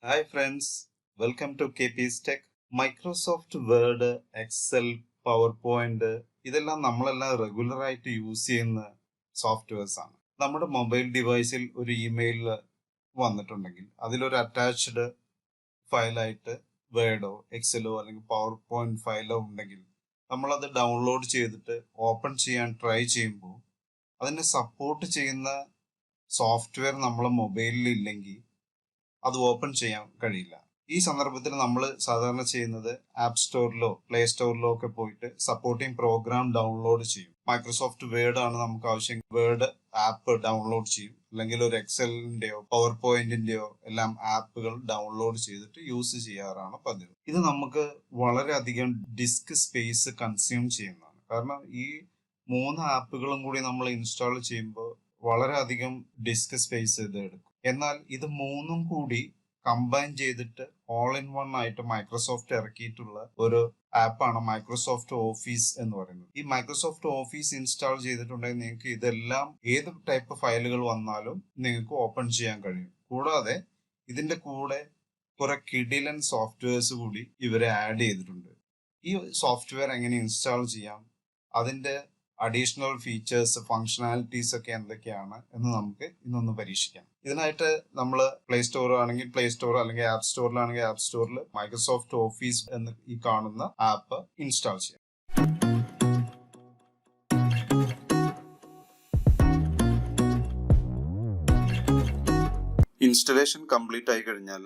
Hi friends, welcome to KpeesTech. Microsoft Word, Excel, PowerPoint ഇതെല്ലാം നമ്മളെല്ലാം regular ആയിട്ട് use ചെയ്യുന്ന സോഫ്റ്റ്വെയർസ് ആണ്. നമ്മുടെ മൊബൈൽ ഡിവൈസിൽ ഒരു ഇമെയിൽ വന്നിട്ടുണ്ടെങ്കിൽ അതിലൊരു അറ്റാച്ച്ഡ് ഫയലായിട്ട് വേർഡോ എക്സലോ അല്ലെങ്കിൽ പവർ പോയിന്റ് ഫയലോ ഉണ്ടെങ്കിൽ നമ്മളത് ഡൗൺലോഡ് ചെയ്തിട്ട് ഓപ്പൺ ചെയ്യാൻ ട്രൈ ചെയ്യുമ്പോൾ അതിനെ സപ്പോർട്ട് ചെയ്യുന്ന സോഫ്റ്റ്വെയർ നമ്മളെ മൊബൈലിൽ ഇല്ലെങ്കിൽ അത് ഓപ്പൺ ചെയ്യാൻ കഴിയില്ല. ഈ സന്ദർഭത്തിൽ നമ്മൾ സാധാരണ ചെയ്യുന്നത് ആപ്പ് സ്റ്റോറിലോ പ്ലേ സ്റ്റോറിലോ ഒക്കെ പോയിട്ട് സപ്പോർട്ടിംഗ് പ്രോഗ്രാം ഡൗൺലോഡ് ചെയ്യും. മൈക്രോസോഫ്റ്റ് വേർഡ് ആണ് നമുക്ക് ആവശ്യം, വേർഡ് ആപ്പ് ഡൗൺലോഡ് ചെയ്യും. അല്ലെങ്കിൽ ഒരു എക്സലിന്റെയോ പവർ പോയിന്റിന്റെയോ എല്ലാം ആപ്പുകൾ ഡൗൺലോഡ് ചെയ്തിട്ട് യൂസ് ചെയ്യാറാണ് പതിവ്. ഇത് നമുക്ക് വളരെയധികം ഡിസ്ക് സ്പേസ് കൺസ്യൂം ചെയ്യുന്നതാണ്. കാരണം ഈ 3 ആപ്പുകളും കൂടി നമ്മൾ ഇൻസ്റ്റാൾ ചെയ്യുമ്പോൾ വളരെയധികം ഡിസ്ക് സ്പേസ് ഇത് എടുക്കും. എന്നാൽ ഇത് 3ഉം കൂടി കമ്പൈൻ ചെയ്തിട്ട് ഓൾ ഇൻ വൺ ആയിട്ട് മൈക്രോസോഫ്റ്റ് ഇറക്കിയിട്ടുള്ള ഒരു ആപ്പാണ് മൈക്രോസോഫ്റ്റ് ഓഫീസ് എന്ന് പറയുന്നത്. ഈ മൈക്രോസോഫ്റ്റ് ഓഫീസ് ഇൻസ്റ്റാൾ ചെയ്തിട്ടുണ്ടെങ്കിൽ നിങ്ങൾക്ക് ഇതെല്ലാം ഏത് ടൈപ്പ് ഫയലുകൾ വന്നാലും നിങ്ങൾക്ക് ഓപ്പൺ ചെയ്യാൻ കഴിയും. കൂടാതെ ഇതിന്റെ കൂടെ കുറെ കിടിലൻ സോഫ്റ്റ്വെയർസ് കൂടി ഇവരെ ആഡ് ചെയ്തിട്ടുണ്ട്. ഈ സോഫ്റ്റ്വെയർ എങ്ങനെ ഇൻസ്റ്റാൾ ചെയ്യാം, അതിന്റെ അഡീഷണൽ ഫീച്ചേഴ്സ്, ഫങ്ഷണാലിറ്റീസ് ഒക്കെ എന്തൊക്കെയാണ് എന്ന് നമുക്ക് ഇന്നൊന്ന് പരീക്ഷിക്കാം. ഇതിനായിട്ട് നമ്മൾ പ്ലേ സ്റ്റോർ ആണെങ്കിൽ പ്ലേ സ്റ്റോർ, അല്ലെങ്കിൽ ആപ്പ് സ്റ്റോറിലാണെങ്കിൽ ആപ്പ് സ്റ്റോറിൽ മൈക്രോസോഫ്റ്റ് ഓഫീസ് എന്ന് ഈ കാണുന്ന ആപ്പ് ഇൻസ്റ്റാൾ ചെയ്യാം. ഇൻസ്റ്റലേഷൻ കംപ്ലീറ്റ് ആയി കഴിഞ്ഞാൽ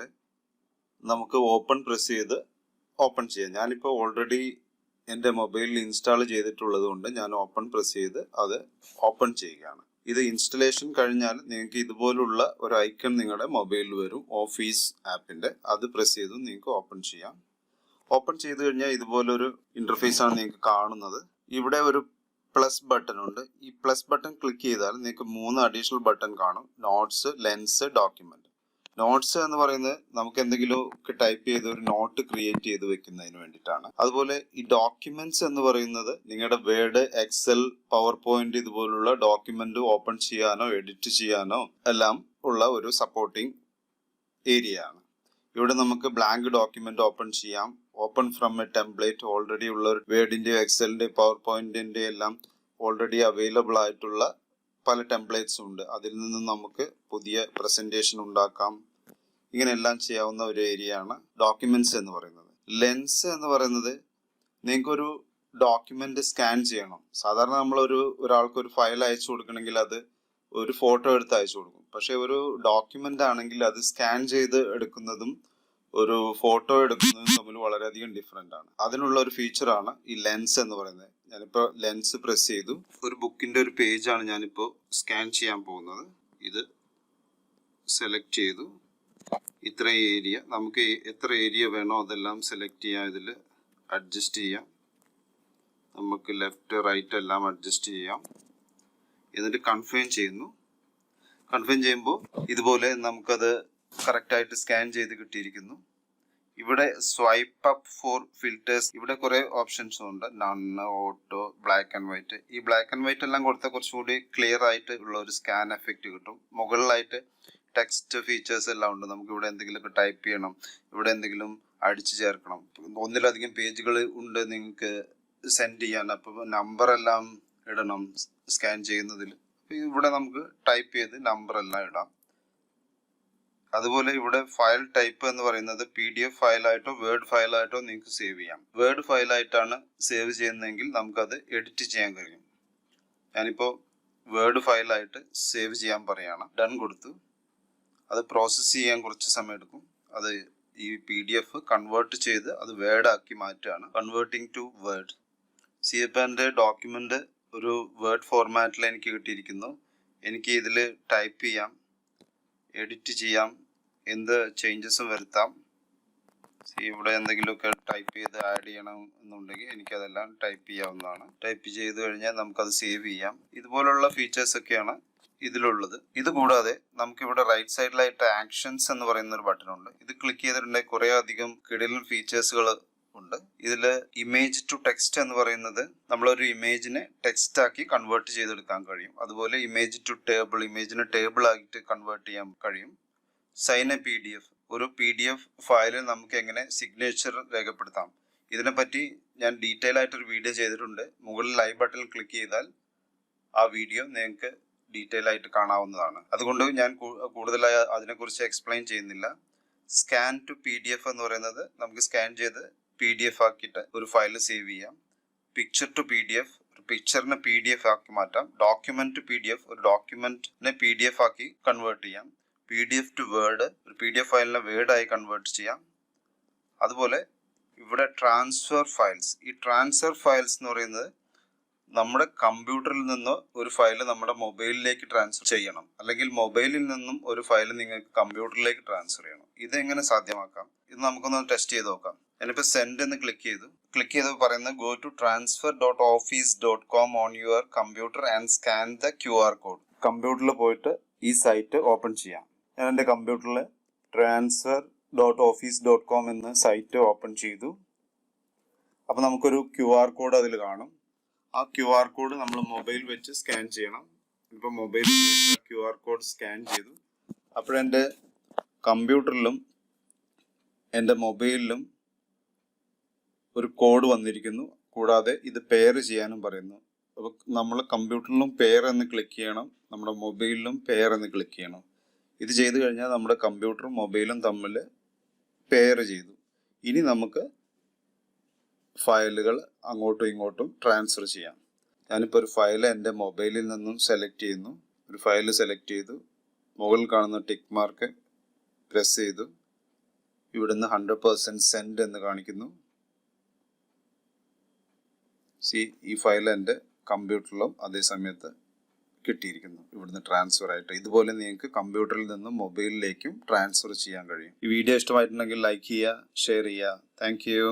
നമുക്ക് ഓപ്പൺ പ്രസ് ചെയ്ത് ഓപ്പൺ ചെയ്യാം. ഞാനിപ്പോൾ ഓൾറെഡി എൻ്റെ മൊബൈലിൽ ഇൻസ്റ്റാൾ ചെയ്തിട്ടുള്ളത് കൊണ്ട് ഞാൻ ഓപ്പൺ പ്രസ് ചെയ്ത് അത് ഓപ്പൺ ചെയ്യുകയാണ്. ഇത് ഇൻസ്റ്റലേഷൻ കഴിഞ്ഞാൽ നിങ്ങൾക്ക് ഇതുപോലുള്ള ഒരു ഐക്കൺ നിങ്ങളുടെ മൊബൈലിൽ വരും, ഓഫീസ് ആപ്പിന്റെ. അത് പ്രസ് ചെയ്ത് നിങ്ങൾക്ക് ഓപ്പൺ ചെയ്യാം. ഓപ്പൺ ചെയ്ത് കഴിഞ്ഞാൽ ഇതുപോലൊരു ഇന്റർഫേസ് ആണ് നിങ്ങൾക്ക് കാണുന്നത്. ഇവിടെ ഒരു പ്ലസ് ബട്ടൺ ഉണ്ട്. ഈ പ്ലസ് ബട്ടൺ ക്ലിക്ക് ചെയ്താൽ നിങ്ങൾക്ക് 3 അഡീഷണൽ ബട്ടൺ കാണും: നോട്ട്സ്, ലെൻസ്, ഡോക്യുമെന്റ്. നോട്ട്സ് എന്ന് പറയുന്നത് നമുക്ക് എന്തെങ്കിലും ടൈപ്പ് ചെയ്ത് ഒരു നോട്ട് ക്രിയേറ്റ് ചെയ്ത് വെക്കുന്നതിന് വേണ്ടിയിട്ടാണ്. അതുപോലെ ഈ ഡോക്യുമെന്റ്സ് എന്ന് പറയുന്നത് നിങ്ങളുടെ വേർഡ്, എക്സൽ, പവർ പോയിന്റ് ഇതുപോലുള്ള ഡോക്യുമെന്റ് ഓപ്പൺ ചെയ്യാനോ എഡിറ്റ് ചെയ്യാനോ എല്ലാം ഉള്ള ഒരു സപ്പോർട്ടിംഗ് ഏരിയ ആണ്. ഇവിടെ നമുക്ക് ബ്ലാങ്ക് ഡോക്യുമെന്റ് ഓപ്പൺ ചെയ്യാം. Open from A template, already ഉള്ള വേർഡിന്റെയോ എക്സലിന്റെയോ പവർ പോയിന്റിന്റെയോ എല്ലാം ഓൾറെഡി അവൈലബിൾ ആയിട്ടുള്ള പല ടെംപ്ലേറ്റ്സും ഉണ്ട്. അതിൽ നിന്ന് നമുക്ക് പുതിയ പ്രസന്റേഷൻ ഉണ്ടാക്കാം. ഇങ്ങനെയെല്ലാം ചെയ്യാവുന്ന ഒരു ഏരിയ ആണ് ഡോക്യുമെന്റ്സ് എന്ന് പറയുന്നത്. ലെൻസ് എന്ന് പറയുന്നത് നിങ്ങൾക്കൊരു ഡോക്യുമെന്റ് സ്കാൻ ചെയ്യണം. സാധാരണ നമ്മൾ ഒരാൾക്ക് ഒരു ഫയൽ അയച്ചു കൊടുക്കണമെങ്കിൽ അത് ഒരു ഫോട്ടോ എടുത്ത് അയച്ചു കൊടുക്കും. പക്ഷെ ഒരു ഡോക്യുമെന്റ് ആണെങ്കിൽ അത് സ്കാൻ ചെയ്ത് എടുക്കുന്നതും ഒരു ഫോട്ടോ എടുക്കുന്നതും തമ്മിൽ വളരെയധികം ഡിഫറെന്റ് ആണ്. അതിനുള്ള ഒരു ഫീച്ചർ ആണ് ഈ ലെൻസ് എന്ന് പറയുന്നത്. ഞാനിപ്പോ ലെൻസ് പ്രസ് ചെയ്തു. ഒരു ബുക്കിന്റെ ഒരു പേജ് ആണ് ഞാനിപ്പോ സ്കാൻ ചെയ്യാൻ പോകുന്നത്. ഇത് സെലക്ട് ചെയ്തു. ഇത്ര ഏരിയ, നമുക്ക് എത്ര ഏരിയ വേണോ അതെല്ലാം സെലക്ട് ചെയ്യാം. ഇതിൽ അഡ്ജസ്റ്റ് ചെയ്യാം. നമുക്ക് ലെഫ്റ്റ് റൈറ്റ് എല്ലാം അഡ്ജസ്റ്റ് ചെയ്യാം. എന്നിട്ട് കൺഫേം ചെയ്യുന്നു. കൺഫേം ചെയ്യുമ്പോൾ ഇതുപോലെ നമുക്കത് കറക്റ്റായിട്ട് സ്കാൻ ചെയ്ത് കിട്ടിയിരിക്കുന്നു. ഇവിടെ സ്വൈപ്പ് അപ്പ് ഫോർ ഫിൽറ്റേഴ്സ്, ഇവിടെ കുറെ ഓപ്ഷൻസ് ഉണ്ട്. None, auto, black and white. ഈ ബ്ലാക്ക് ആൻഡ് വൈറ്റ് എല്ലാം കൊടുത്താൽ കുറച്ചുകൂടി ക്ലിയർ ആയിട്ട് ഉള്ള ഒരു സ്കാൻ എഫക്റ്റ് കിട്ടും. മുകളിലായിട്ട് ടെക്സ്റ്റ് ഫീച്ചേഴ്സ് എല്ലാം ഉണ്ട്. നമുക്ക് ഇവിടെ എന്തെങ്കിലും ടൈപ്പ് ചെയ്യണം, ഇവിടെ എന്തെങ്കിലും അടിച്ചു ചേർക്കണം, ഒന്നിലധികം പേജുകൾ ഉണ്ട് നിങ്ങൾക്ക് സെൻഡ് ചെയ്യാൻ. അപ്പോൾ നമ്പർ എല്ലാം ഇടണം സ്കാൻ ചെയ്യുന്നതിൽ. ഇവിടെ നമുക്ക് ടൈപ്പ് ചെയ്ത് നമ്പർ എല്ലാം ഇടാം. അതുപോലെ ഇവിടെ ഫയൽ ടൈപ്പ് എന്ന് പറയുന്നത് PDF ഫയലായിട്ടോ വേർഡ് ഫയലായിട്ടോ നിങ്ങൾക്ക് സേവ് ചെയ്യാം. വേർഡ് ഫയലായിട്ടാണ് സേവ് ചെയ്യുന്നതെങ്കിൽ നമുക്കത് എഡിറ്റ് ചെയ്യാൻ കഴിയും. ഞാനിപ്പോൾ വേർഡ് ഫയലായിട്ട് സേവ് ചെയ്യാൻ പറയാണ്. ഡൺ കൊടുത്തു. അത് പ്രോസസ്സ് ചെയ്യാൻ കുറച്ച് സമയം എടുക്കും. അത് ഈ PDF കൺവേർട്ട് ചെയ്ത് അത് വേർഡ് ആക്കി മാറ്റുകയാണ്. Converting to Word. ഇപ്പം എൻ്റെ ഡോക്യുമെന്റ് ഒരു വേർഡ് ഫോർമാറ്റിൽ എനിക്ക് കിട്ടിയിരിക്കുന്നു. എനിക്ക് ഇതിൽ ടൈപ്പ് ചെയ്യാം, എഡിറ്റ് ചെയ്യാം, എന്ത് ചേഞ്ചസും വരുത്താം. ഇവിടെ എന്തെങ്കിലുമൊക്കെ ടൈപ്പ് ചെയ്ത് ആഡ് ചെയ്യണം എന്നുണ്ടെങ്കിൽ എനിക്കതെല്ലാം ടൈപ്പ് ചെയ്യാവുന്നതാണ്. ടൈപ്പ് ചെയ്ത് കഴിഞ്ഞാൽ നമുക്കത് സേവ് ചെയ്യാം. ഇതുപോലുള്ള ഫീച്ചേഴ്സ് ഒക്കെയാണ് ഇതിലുള്ളത്. ഇത് കൂടാതെ നമുക്കിവിടെ റൈറ്റ് സൈഡിലായിട്ട് ആക്ഷൻസ് എന്ന് പറയുന്ന ഒരു ബട്ടൺ ഉണ്ട്. ഇത് ക്ലിക്ക് ചെയ്തിട്ടുണ്ടെങ്കിൽ കുറേ അധികം കിടിലൻ ഫീച്ചേഴ്സുകൾ ഉണ്ട്. ഇതിൽ ഇമേജ് ടു ടെക്സ്റ്റ് എന്ന് പറയുന്നത് നമ്മളൊരു ഇമേജിനെ ടെക്സ്റ്റ് ആക്കി കൺവേർട്ട് ചെയ്തെടുക്കാൻ കഴിയും. അതുപോലെ ഇമേജ് ടു ടേബിൾ, ഇമേജിനെ ടേബിൾ ആയിട്ട് കൺവേർട്ട് ചെയ്യാൻ കഴിയും. സൈൻ എ PDF, ഒരു PDF ഫയലിൽ നമുക്ക് എങ്ങനെ സിഗ്നേച്ചർ രേഖപ്പെടുത്താം, ഇതിനെപ്പറ്റി ഞാൻ ഡീറ്റെയിൽ ആയിട്ടൊരു വീഡിയോ ചെയ്തിട്ടുണ്ട്. മുകളിൽ ഐ ബട്ടണിൽ ക്ലിക്ക് ചെയ്താൽ ആ വീഡിയോ നിങ്ങൾക്ക് ഡീറ്റെയിൽ ആയിട്ട് കാണാവുന്നതാണ്. അതുകൊണ്ട് ഞാൻ കൂടുതലായി അതിനെക്കുറിച്ച് എക്സ്പ്ലെയിൻ ചെയ്യുന്നില്ല. സ്കാൻ ടു PDF എന്ന് പറയുന്നത് നമുക്ക് സ്കാൻ ചെയ്ത് PDF ആക്കിയിട്ട് ഒരു ഫയൽ സേവ് ചെയ്യാം. പിക്ചർ ടു PDF, ഒരു പിക്ചറിനെ PDF ആക്കി മാറ്റാം. ഡോക്യുമെന്റ് ടു PDF, ഒരു ഡോക്യുമെന്റിനെ PDF ആക്കി കൺവേർട്ട് ചെയ്യാം. PDF ടു വേർഡ്, ഒരു PDF ഫയലിനെ വേർഡ് ആയി കൺവേർട്ട് ചെയ്യാം. അതുപോലെ ഇവിടെ ട്രാൻസ്ഫർ ഫയൽസ്, ഈ ട്രാൻസ്ഫർ ഫയൽസ് എന്ന് പറയുന്നത് നമ്മുടെ കമ്പ്യൂട്ടറിൽ നിന്ന് ഒരു ഫയൽ നമ്മുടെ മൊബൈലിലേക്ക് ട്രാൻസ്ഫർ ചെയ്യണം, അല്ലെങ്കിൽ മൊബൈലിൽ നിന്നും ഒരു ഫയൽ നിങ്ങൾക്ക് കമ്പ്യൂട്ടറിലേക്ക് ട്രാൻസ്ഫർ ചെയ്യണം. ഇതെങ്ങനെ സാധ്യമാക്കാം, ഇത് നമുക്കൊന്ന് ടെസ്റ്റ് ചെയ്ത് നോക്കാം. ഞാനിപ്പോൾ സെൻഡ് എന്ന് ക്ലിക്ക് ചെയ്ത് പറയുന്നത് go to transfer.office.com on your computer and scan the QR code. കമ്പ്യൂട്ടറിൽ പോയിട്ട് ഈ സൈറ്റ് ഓപ്പൺ ചെയ്യാം. ഞാൻ എൻ്റെ കമ്പ്യൂട്ടറിൽ transfer.office.com എന്ന സൈറ്റ് ഓപ്പൺ ചെയ്തു. അപ്പോൾ നമുക്കൊരു QR കോഡ് അതിൽ കാണും. ആ QR കോഡ് നമ്മൾ മൊബൈൽ വെച്ച് സ്കാൻ ചെയ്യണം. ഇപ്പോൾ മൊബൈൽ QR കോഡ് സ്കാൻ ചെയ്തു. അപ്പോഴെൻ്റെ കമ്പ്യൂട്ടറിലും എൻ്റെ മൊബൈലിലും ഒരു കോഡ് വന്നിരിക്കുന്നു. കൂടാതെ ഇത് പെയർ ചെയ്യാനും പറയുന്നു. അപ്പോൾ നമ്മൾ കമ്പ്യൂട്ടറിലും പെയർ എന്ന് ക്ലിക്ക് ചെയ്യണം, നമ്മുടെ മൊബൈലിലും പെയർ എന്ന് ക്ലിക്ക് ചെയ്യണം. ഇത് ചെയ്തു കഴിഞ്ഞാൽ നമ്മുടെ കമ്പ്യൂട്ടറും മൊബൈലും തമ്മിൽ പെയർ ചെയ്തു. ഇനി നമുക്ക് ഫയലുകൾ അങ്ങോട്ടും ഇങ്ങോട്ടും ട്രാൻസ്ഫർ ചെയ്യാം. ഞാനിപ്പോൾ ഒരു ഫയൽ എൻ്റെ മൊബൈലിൽ നിന്നും സെലക്ട് ചെയ്യുന്നു. ഒരു ഫയൽ സെലക്ട് ചെയ്തു, മുകളിൽ കാണുന്ന ടിക്ക് മാർക്ക് പ്രസ് ചെയ്തു. ഇവിടുന്ന് 100% സെൻഡ് എന്ന് കാണിക്കുന്നു. ഈ ഫയൽ എൻ്റെ കമ്പ്യൂട്ടറിലും അതേ സമയത്ത് കിട്ടിയിരിക്കുന്നു, ഇവിടുന്ന് ട്രാൻസ്ഫർ ആയിട്ട്. ഇതുപോലെ നിങ്ങൾക്ക് കമ്പ്യൂട്ടറിൽ നിന്നും മൊബൈലിലേക്കും ട്രാൻസ്ഫർ ചെയ്യാൻ കഴിയും. ഈ വീഡിയോ ഇഷ്ടമായിട്ടുണ്ടെങ്കിൽ ലൈക്ക് ചെയ്യുക, ഷെയർ ചെയ്യുക. Thank you.